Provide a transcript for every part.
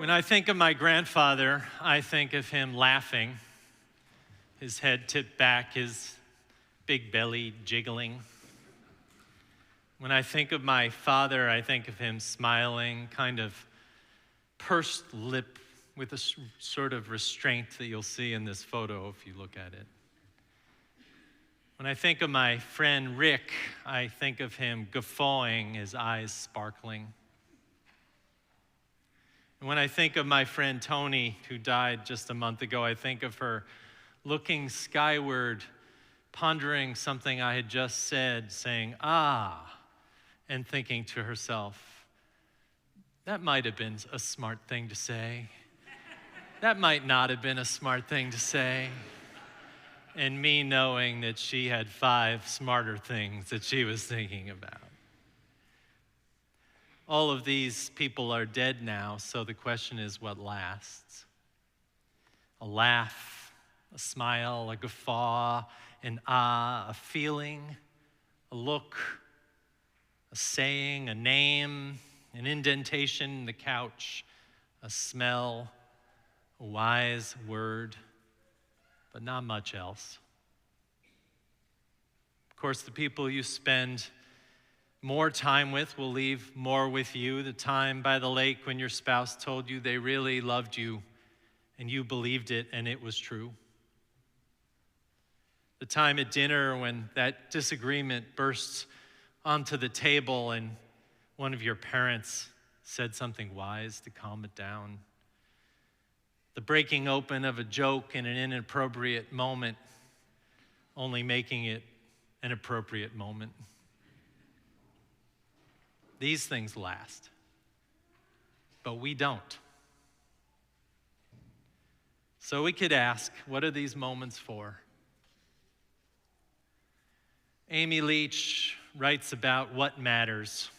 When I think of my grandfather, I think of him laughing, his head tipped back, his big belly jiggling. When I think of my father, I think of him smiling, kind of pursed lip with a sort of restraint that you'll see in this photo if you look at it. When I think of my friend Rick, I think of him guffawing, his eyes sparkling. And when I think of my friend Tony, who died just a month ago, I think of her looking skyward, pondering something I had just said, saying, "Ah," and thinking to herself, that might have been a smart thing to say. That might not have been a smart thing to say. And me knowing that she had 5 smarter things that she was thinking about. All of these people are dead now, so the question is, what lasts? A laugh, a smile, a guffaw, an ah, a feeling, a look, a saying, a name, an indentation in the couch, a smell, a wise word, but not much else. Of course, the people you spend more time with will leave more with you. The time by the lake when your spouse told you they really loved you and you believed it and it was true. The time at dinner when that disagreement bursts onto the table and one of your parents said something wise to calm it down. The breaking open of a joke in an inappropriate moment, only making it an appropriate moment. These things last, but we don't. So we could ask, what are these moments for? Amy Leach writes about what matters.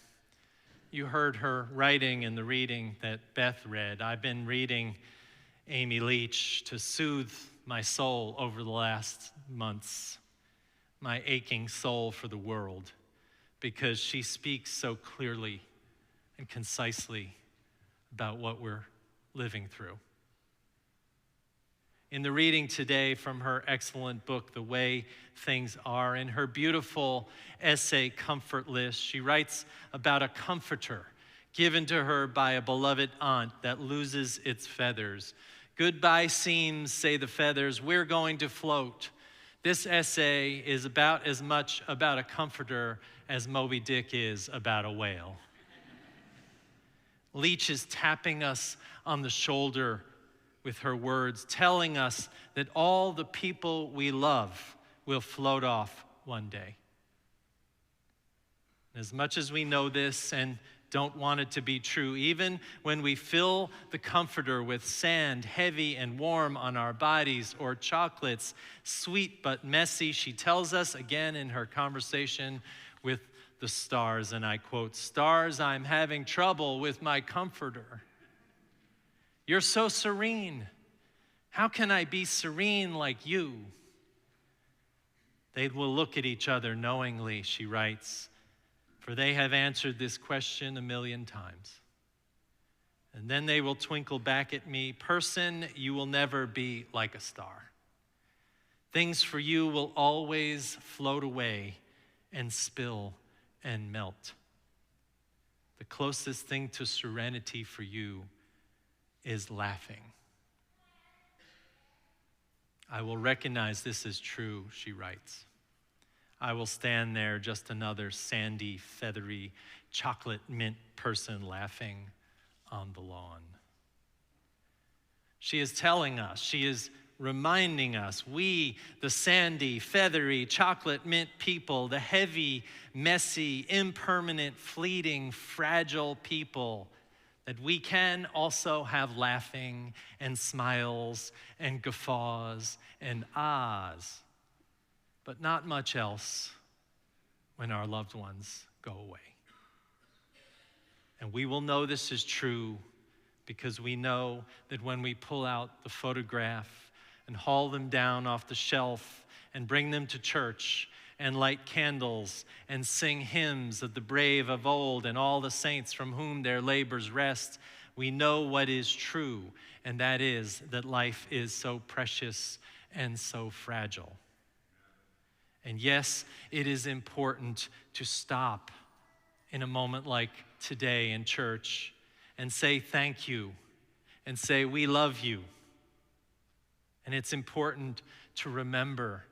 You heard her writing in the reading that Beth read. I've been reading Amy Leach to soothe my soul over the last months, my aching soul for the world, because she speaks so clearly and concisely about what we're living through. In the reading today from her excellent book, The Way Things Are, in her beautiful essay, Comfortless, she writes about a comforter given to her by a beloved aunt that loses its feathers. Goodbye seems, say the feathers, we're going to float. This essay is about as much about a comforter as Moby Dick is about a whale. Leach is tapping us on the shoulder with her words, telling us that all the people we love will float off one day. As much as we know this and don't want it to be true, even when we fill the comforter with sand, heavy and warm on our bodies, or chocolates, sweet but messy, she tells us again in her conversation with the stars, and I quote, "Stars, I'm having trouble with my comforter. You're so serene. How can I be serene like you?" They will look at each other knowingly, she writes, for they have answered this question 1,000,000 times. And then they will twinkle back at me, "Person, you will never be like a star. Things for you will always float away and spill and melt. The closest thing to serenity for you is laughing." I will recognize this is true, she writes. I will stand there just another sandy, feathery, chocolate mint person laughing on the lawn. She is telling us, she is reminding us, we, the sandy, feathery, chocolate mint people, the heavy, messy, impermanent, fleeting, fragile people, that we can also have laughing and smiles and guffaws and ahs, but not much else when our loved ones go away. And we will know this is true because we know that when we pull out the photograph and haul them down off the shelf and bring them to church and light candles and sing hymns of the brave of old and all the saints from whom their labors rest, We know what is true, and that is that life is so precious and so fragile. And yes, it is important to stop in a moment like today in church and say thank you and say we love you. And it's important to remember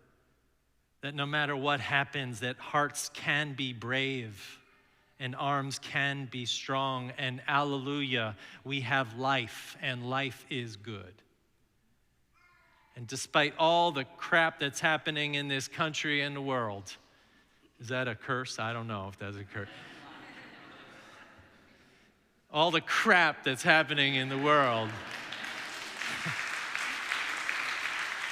that no matter what happens, that hearts can be brave and arms can be strong, and alleluia, we have life and life is good. And despite all the crap that's happening in this country and the world, is that a curse? I don't know if that's a curse. All the crap that's happening in the world.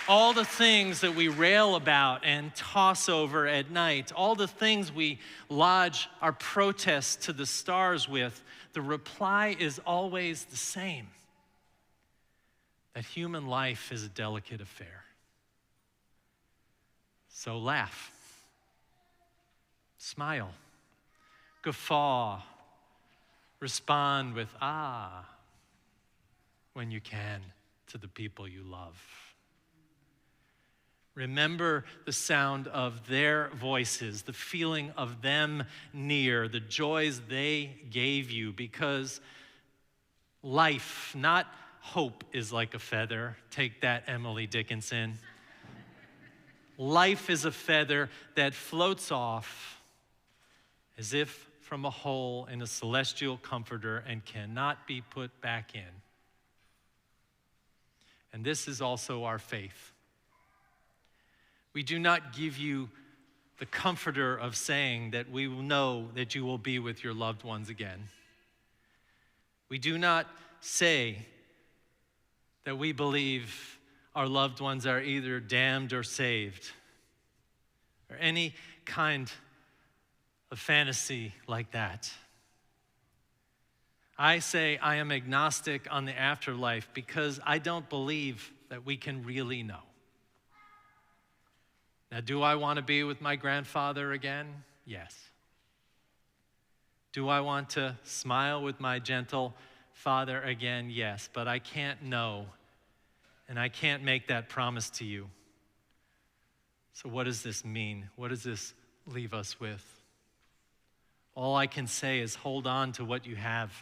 All the things that we rail about and toss over at night, all the things we lodge our protests to the stars with, the reply is always the same: that human life is a delicate affair. So laugh, smile, guffaw, respond with ah when you can to the people you love. Remember the sound of their voices, the feeling of them near, the joys they gave you, because life, not hope, is like a feather. Take that, Emily Dickinson. Life is a feather that floats off as if from a hole in a celestial comforter and cannot be put back in. And this is also our faith. We do not give you the comforter of saying that we will know that you will be with your loved ones again. We do not say that we believe our loved ones are either damned or saved, or any kind of fantasy like that. I say I am agnostic on the afterlife because I don't believe that we can really know. Now, do I want to be with my grandfather again? Yes. Do I want to smile with my gentle father again? Yes. But I can't know, and I can't make that promise to you. So what does this mean? What does this leave us with? All I can say is hold on to what you have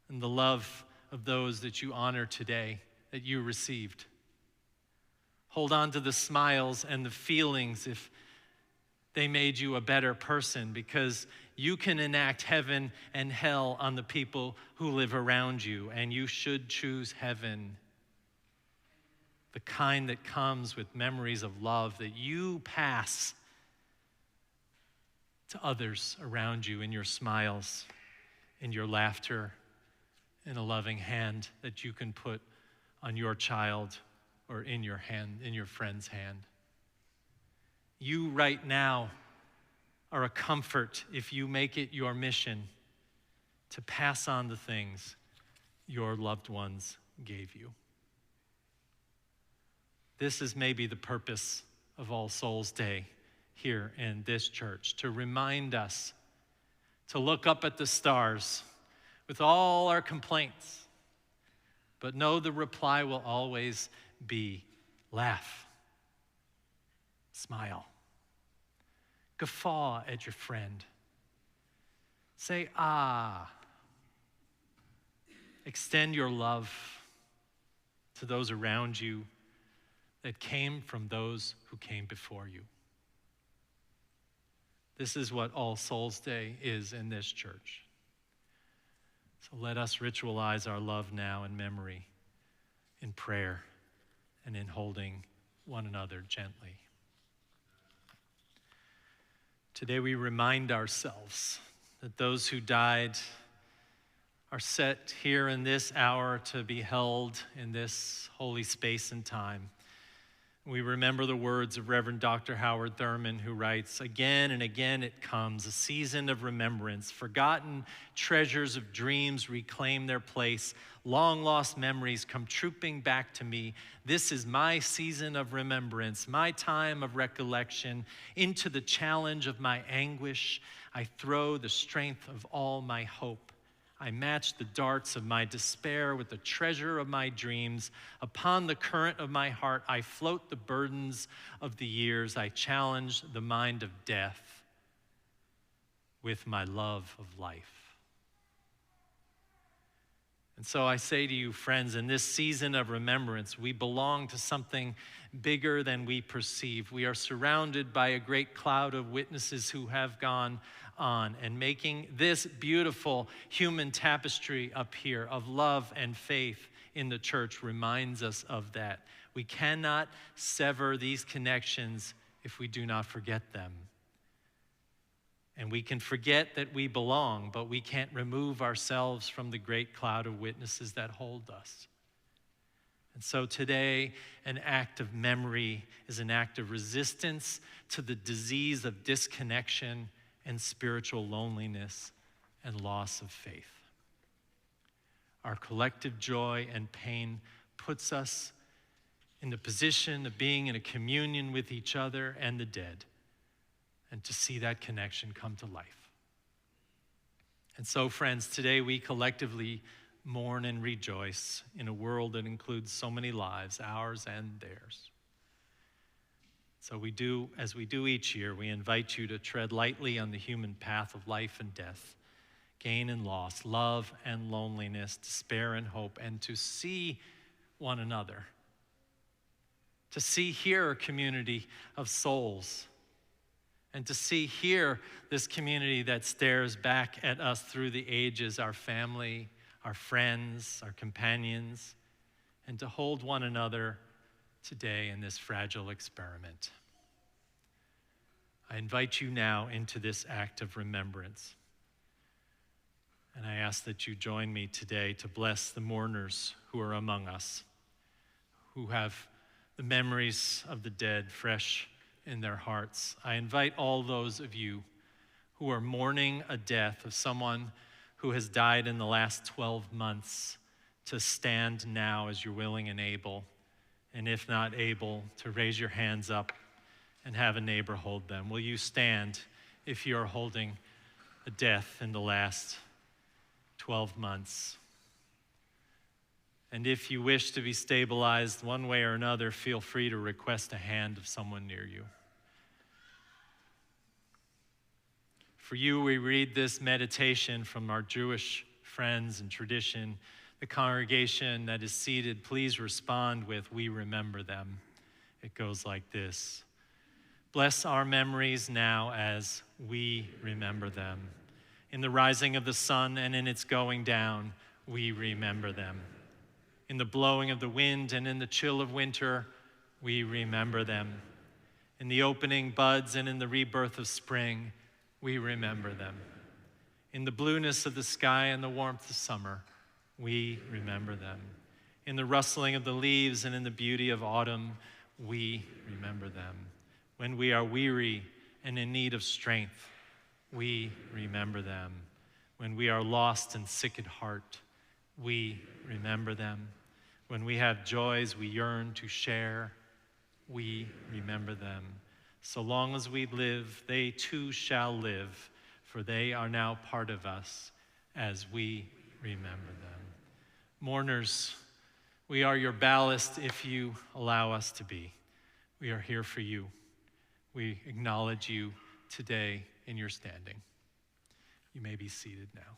and the love of those that you honor today, that you received. Hold on to the smiles and the feelings if they made you a better person, because you can enact heaven and hell on the people who live around you, and you should choose heaven, the kind that comes with memories of love that you pass to others around you in your smiles, in your laughter, in a loving hand that you can put on your child or in your hand, in your friend's hand. You right now are a comfort if you make it your mission to pass on the things your loved ones gave you. This is maybe the purpose of All Souls Day here in this church, to remind us to look up at the stars with all our complaints, but know the reply will always be laugh, smile, guffaw at your friend, say ah, extend your love to those around you that came from those who came before you. This is what All Souls Day is in this church. So let us ritualize our love now in memory, in prayer, and in holding one another gently. Today we remind ourselves that those who died are set here in this hour to be held in this holy space and time. We remember the words of Reverend Dr. Howard Thurman, who writes, "Again and again it comes, a season of remembrance. Forgotten treasures of dreams reclaim their place. Long-lost memories come trooping back to me. This is my season of remembrance, my time of recollection. Into the challenge of my anguish, I throw the strength of all my hope. I match the darts of my despair with the treasure of my dreams. Upon the current of my heart, I float the burdens of the years. I challenge the mind of death with my love of life. And so I say to you, friends, in this season of remembrance, we belong to something bigger than we perceive. We are surrounded by a great cloud of witnesses who have gone on, and making this beautiful human tapestry up here of love and faith in the church reminds us of that. We cannot sever these connections if we do not forget them. And we can forget that we belong, but we can't remove ourselves from the great cloud of witnesses that hold us. And so today, an act of memory is an act of resistance to the disease of disconnection and spiritual loneliness and loss of faith. Our collective joy and pain puts us in the position of being in a communion with each other and the dead, and to see that connection come to life. And so, friends, today we collectively mourn and rejoice in a world that includes so many lives, ours and theirs. So we do, as we do each year, we invite you to tread lightly on the human path of life and death, gain and loss, love and loneliness, despair and hope, and to see one another, to see here a community of souls, and to see here this community that stares back at us through the ages, our family, our friends, our companions, and to hold one another today in this fragile experiment. I invite you now into this act of remembrance. And I ask that you join me today to bless the mourners who are among us, who have the memories of the dead fresh in their hearts. I invite all those of you who are mourning a death of someone who has died in the last 12 months to stand now as you're willing and able, and if not able, to raise your hands up and have a neighbor hold them. Will you stand if you are holding a death in the last 12 months? And if you wish to be stabilized one way or another, feel free to request a hand of someone near you. For you, we read this meditation from our Jewish friends and tradition. The congregation that is seated, please respond with, "We remember them." It goes like this: bless our memories now as we remember them. In the rising of the sun and in its going down, we remember them. In the blowing of the wind and in the chill of winter, we remember them. In the opening buds and in the rebirth of spring, we remember them. In the blueness of the sky and the warmth of summer, we remember them. In the rustling of the leaves and in the beauty of autumn, we remember them. When we are weary and in need of strength, we remember them. When we are lost and sick at heart, we remember them. When we have joys we yearn to share, we remember them. So long as we live, they too shall live, for they are now part of us as we remember them. Mourners, we are your ballast if you allow us to be. We are here for you. We acknowledge you today in your standing. You may be seated now.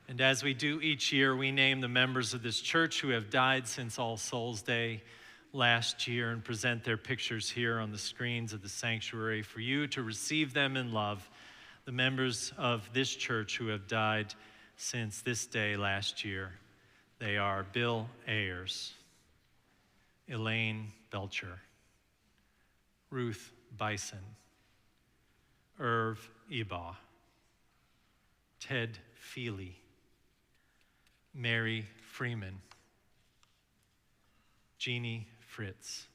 And as we do each year, we name the members of this church who have died since All Souls Day last year and present their pictures here on the screens of the sanctuary for you to receive them in love. The members of this church who have died since this day last year, they are Bill Ayers, Elaine Belcher, Ruth Bison, Irv Ebaugh, Ted Feely, Mary Freeman, Jeannie Fritz,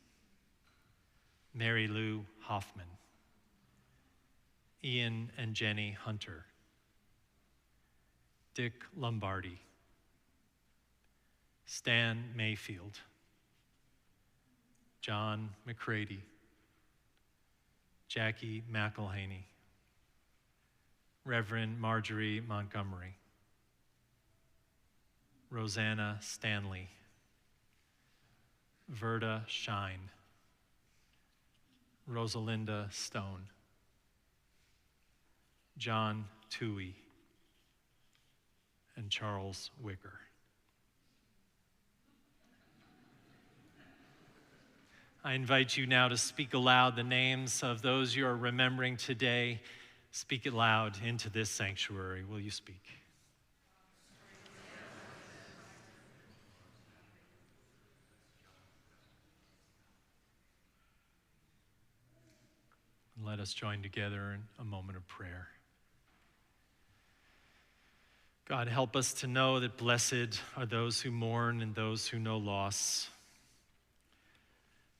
Mary Lou Hoffman, Ian and Jenny Hunter, Dick Lombardi, Stan Mayfield, John McCready, Jackie McElhaney, Reverend Marjorie Montgomery, Rosanna Stanley, Verda Shine, Rosalinda Stone, John Toohey, and Charles Wicker. I invite you now to speak aloud the names of those you are remembering today. Speak it loud into this sanctuary. Will you speak? And let us join together in a moment of prayer. God, help us to know that blessed are those who mourn and those who know loss.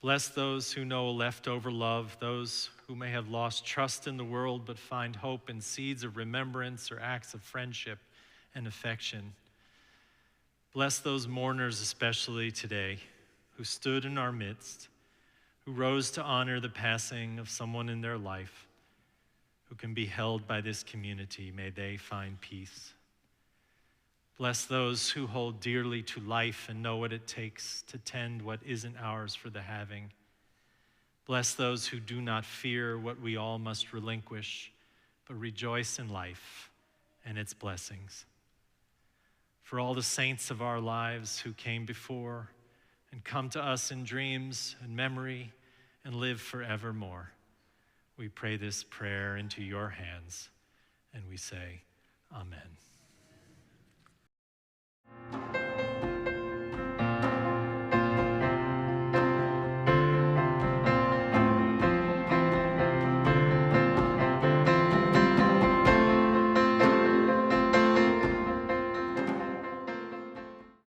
Bless those who know leftover love, those who may have lost trust in the world but find hope in seeds of remembrance or acts of friendship and affection. Bless those mourners especially today who stood in our midst, who rose to honor the passing of someone in their life, who can be held by this community. May they find peace. Bless those who hold dearly to life and know what it takes to tend what isn't ours for the having. Bless those who do not fear what we all must relinquish, but rejoice in life and its blessings. For all the saints of our lives who came before and come to us in dreams and memory and live forevermore, we pray this prayer into your hands, and we say, Amen.